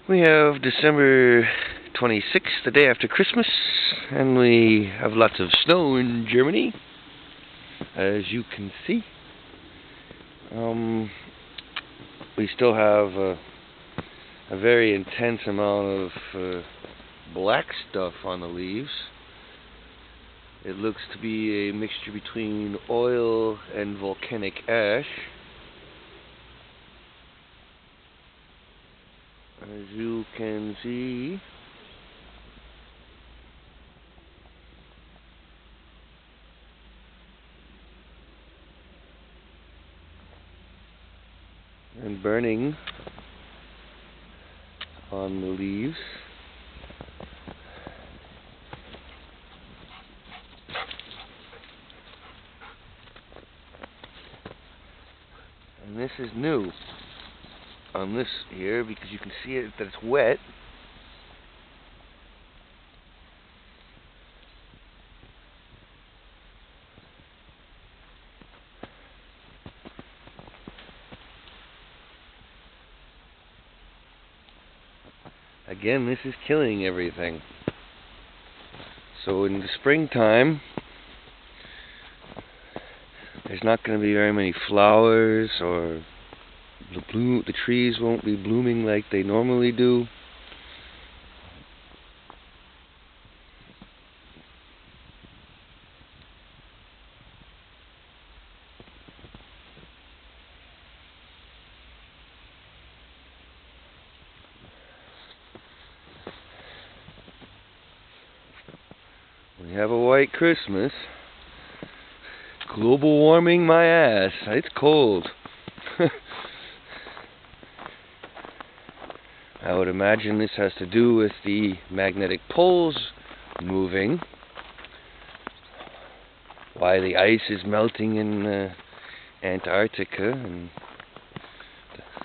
We have December 26th, the day after Christmas, and we have lots of snow in Germany, as you can see. We still have a very intense amount of black stuff on the leaves. It looks to be a mixture between oil and volcanic ash. As you can see, and burning on the leaves. And this is new on this here because you can see it that it's wet. Again, this is killing everything. So in the springtime, there's not going to be very many flowers, or the trees won't be blooming like they normally do. We have a white Christmas. Global warming my ass. It's cold. I would imagine this has to do with the magnetic poles moving. Why the ice is melting in Antarctica and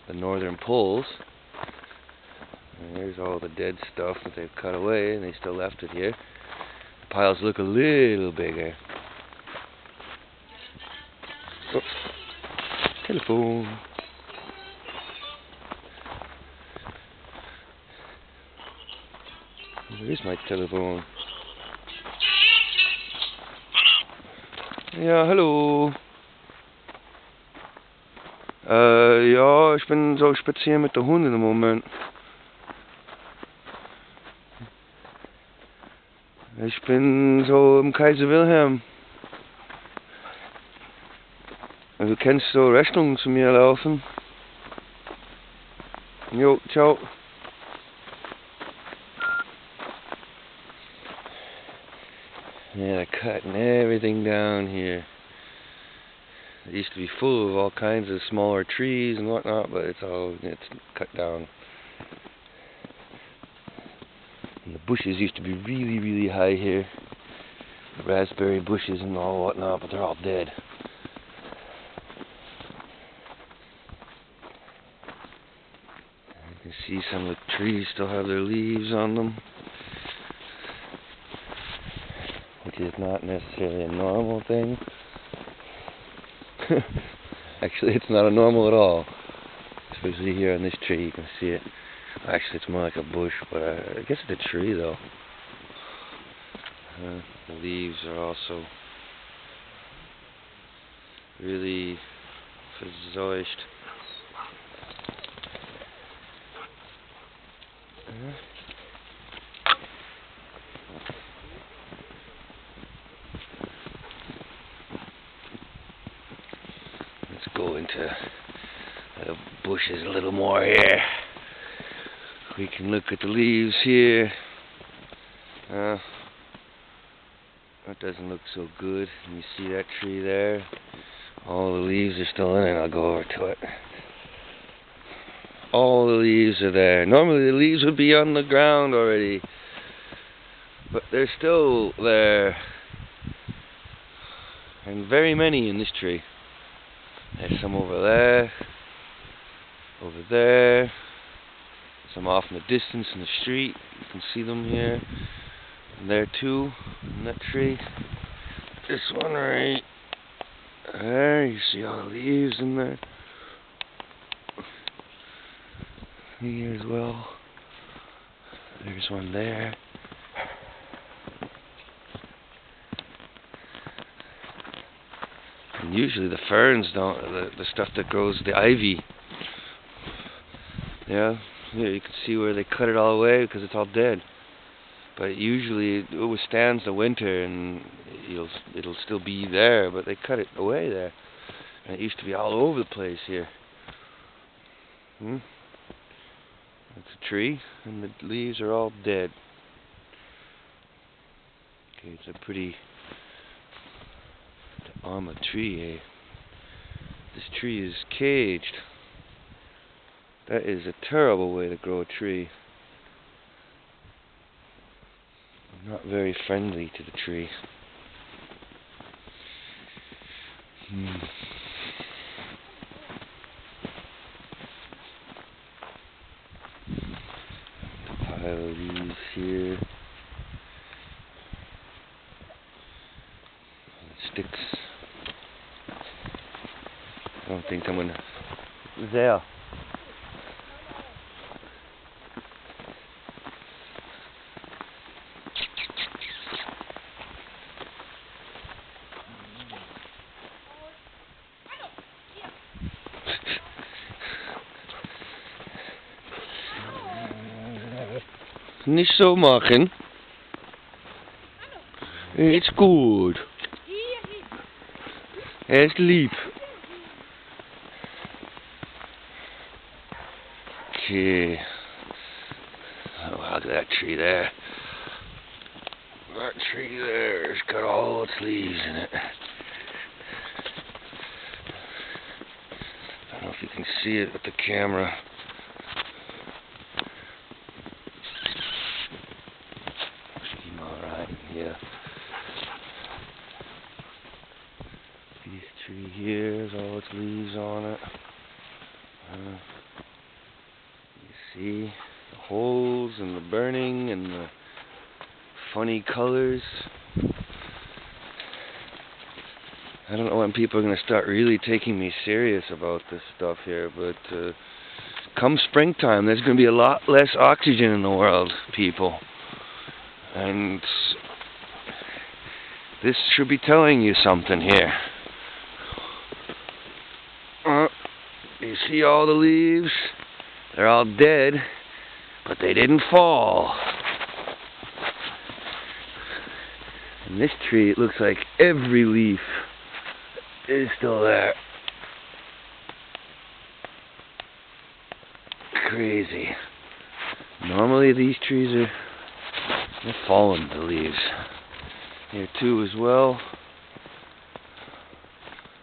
the northern poles. And here's all the dead stuff that they've cut away, and they still left it here. The piles look a little bigger. Oh, telephone. Where is my telephone? Ja, hallo. Ja, ich bin so spazieren mit der Hunde im Moment. Ich bin so im Kaiser Wilhelm. Du kannst so Rechnungen zu mir laufen. Jo, ciao. Yeah, they're cutting everything down here. It used to be full of all kinds of smaller trees and whatnot, but it's cut down. And the bushes used to be really, really high here. The raspberry bushes and all whatnot, but they're all dead. You can see some of the trees still have their leaves on them, which is not necessarily a normal thing. Actually, it's not a normal at all. Especially here on this tree, you can see it. Actually, it's more like a bush, but I guess it's a tree, though. The leaves are also really verzeugt. Let's go into the bushes a little more here. We can look at the leaves here. That doesn't look so good. You see that tree there? All the leaves are still in it. I'll go over to it. All the leaves are there. Normally the leaves would be on the ground already, but they're still there. And very many in this tree. There's some over there, some off in the distance in the street. You can see them here. And there too, in that tree. This one right there, you see all the leaves in there. Here as well. There's one there. And usually the ferns don't, the stuff that grows, the ivy. Yeah, here you can see where they cut it all away because it's all dead. But usually it withstands the winter and it'll still be there, but they cut it away there. And it used to be all over the place here. It's a tree, and the leaves are all dead. Okay, it's a pretty armor tree, eh? This tree is caged. That is a terrible way to grow a tree. Not very friendly to the tree. The pile of leaves here. Sticks. I don't think I'm gonna. There. Nicht so machen. It's good. Er ist lieb. Okay. Oh, look at that tree there. That tree there has got all its leaves in it. I don't know if you can see it with the camera. Alright, yeah. This tree here has all its leaves on it. You see the holes and the burning and the funny colors. I don't know when people are going to start really taking me serious about this stuff here, but come springtime, there's going to be a lot less oxygen in the world, people. And this should be telling you something here. You see all the leaves? They're all dead, but they didn't fall. And this tree, it looks like every leaf is still there. Crazy. Normally these trees they're falling, the leaves. Here too as well.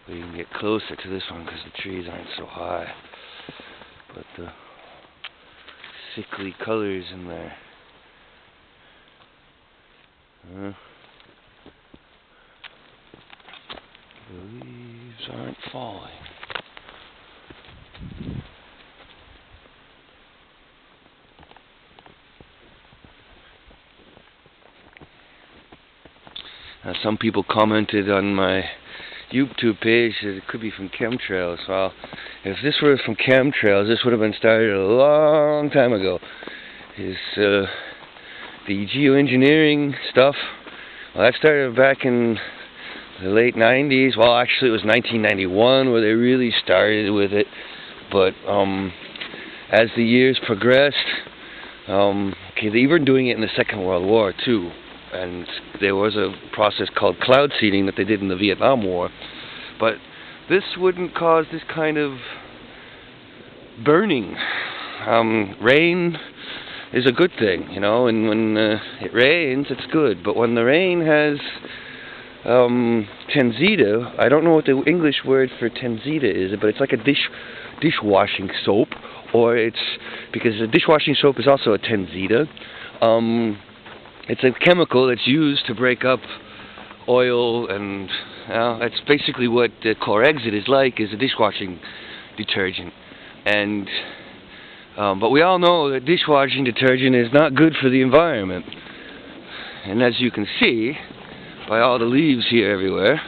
But you can get closer to this one because the trees aren't so high. But the sickly colors in there. The leaves aren't falling. Now, some people commented on my YouTube page that it could be from chemtrails. Well, if this were from chemtrails, this would have been started a long time ago. The geoengineering stuff, well, that started back in the late 90s. Well, actually it was 1991 where they really started with it. But as the years progressed, they were doing it in the Second World War too. And there was a process called cloud seeding that they did in the Vietnam War. But this wouldn't cause this kind of burning. Rain is a good thing, you know, and when it rains, it's good. But when the rain has tenzita, I don't know what the English word for tenzita is, but it's like a dishwashing soap, or it's, because the dishwashing soap is also a tenzita. It's a chemical that's used to break up oil, and that's basically what Corexit is like, is a dishwashing detergent. And but we all know that dishwashing detergent is not good for the environment. And as you can see by all the leaves here everywhere,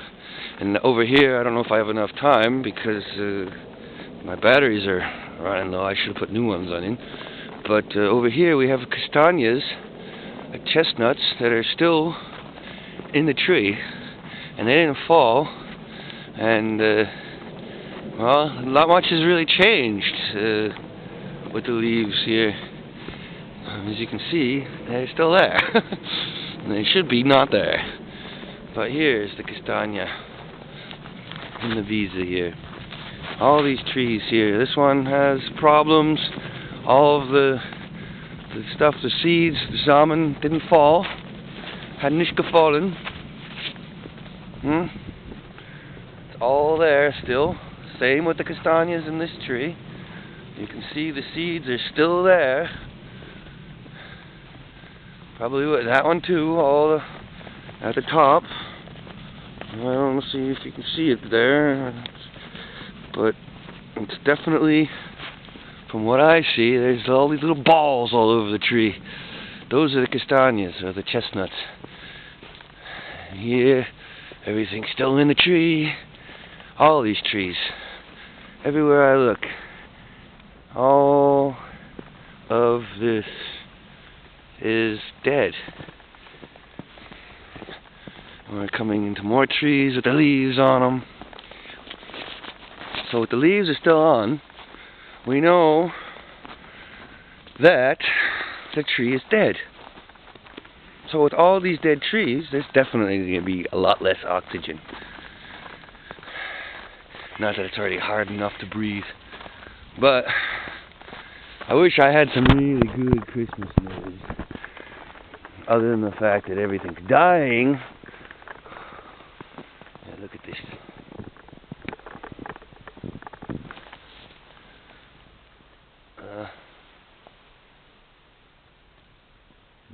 and over here I don't know if I have enough time because my batteries are running low. I should have put new ones on in. But over here we have castañas, chestnuts, that are still in the tree, and they didn't fall. And well, not much has really changed with the leaves here. As you can see, they're still there. They should be not there. But here's the castaña in the visa here. All these trees here. This one has problems. All of the stuff, the seeds, the samen didn't fall. Had nicht gefallen. It's all there still. Same with the castañas in this tree. You can see the seeds are still there. Probably with that one too, all at the top. Well, let's see if you can see it there. But it's definitely, from what I see, there's all these little balls all over the tree. Those are the castañas, or the chestnuts. And here, everything's still in the tree. All these trees. Everywhere I look. All of this is dead. And we're coming into more trees with the leaves on them. So with the leaves are still on, we know that the tree is dead. So with all these dead trees, there's definitely going to be a lot less oxygen. Not that it's already hard enough to breathe. But I wish I had some really good Christmas news. Other than the fact that everything's dying. Yeah, look at this.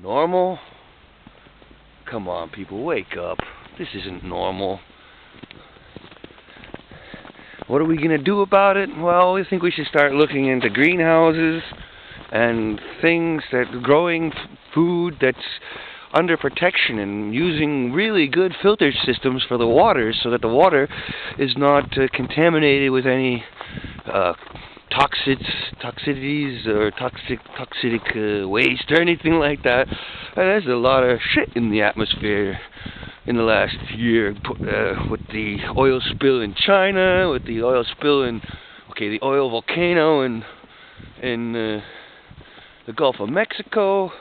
Normal? Come on, people, wake up. This isn't normal. What are we going to do about it? Well, we think we should start looking into greenhouses and things that growing food that's under protection and using really good filter systems for the water so that the water is not contaminated with any toxicities or toxic waste or anything like that. And there's a lot of shit in the atmosphere in the last year, with the oil spill in China, with the oil spill in, the oil volcano in the Gulf of Mexico.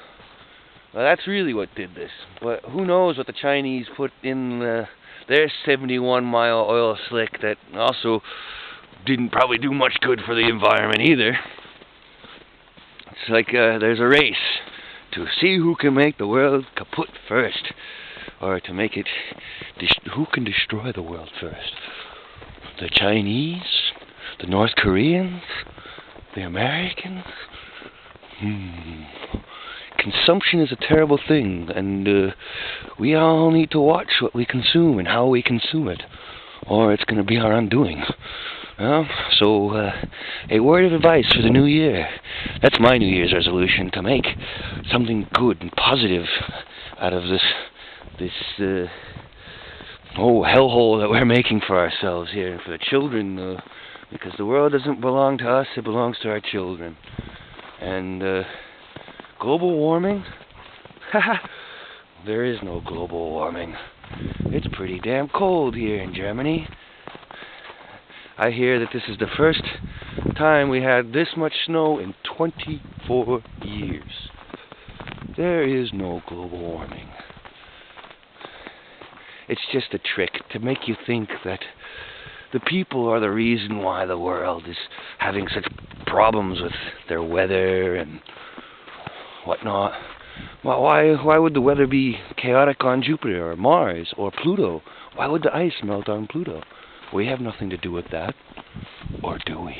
Well, that's really what did this. But who knows what the Chinese put in their 71-mile oil slick that also didn't probably do much good for the environment either. It's like there's a race to see who can make the world kaput first, or to make it, who can destroy the world first? The Chinese? The North Koreans? The Americans? Consumption is a terrible thing, and we all need to watch what we consume and how we consume it, or it's going to be our undoing. So a word of advice for the new year. That's my New Year's resolution, to make something good and positive out of this hellhole that we're making for ourselves here and for the children, because the world doesn't belong to us, it belongs to our children. And global warming? There is no global warming. It's pretty damn cold here in Germany. I hear that this is the first time we had this much snow in 24 years. There is no global warming. It's just a trick to make you think that the people are the reason why the world is having such problems with their weather and whatnot. Well, why would the weather be chaotic on Jupiter or Mars or Pluto? Why would the ice melt on Pluto? We have nothing to do with that. Or do we?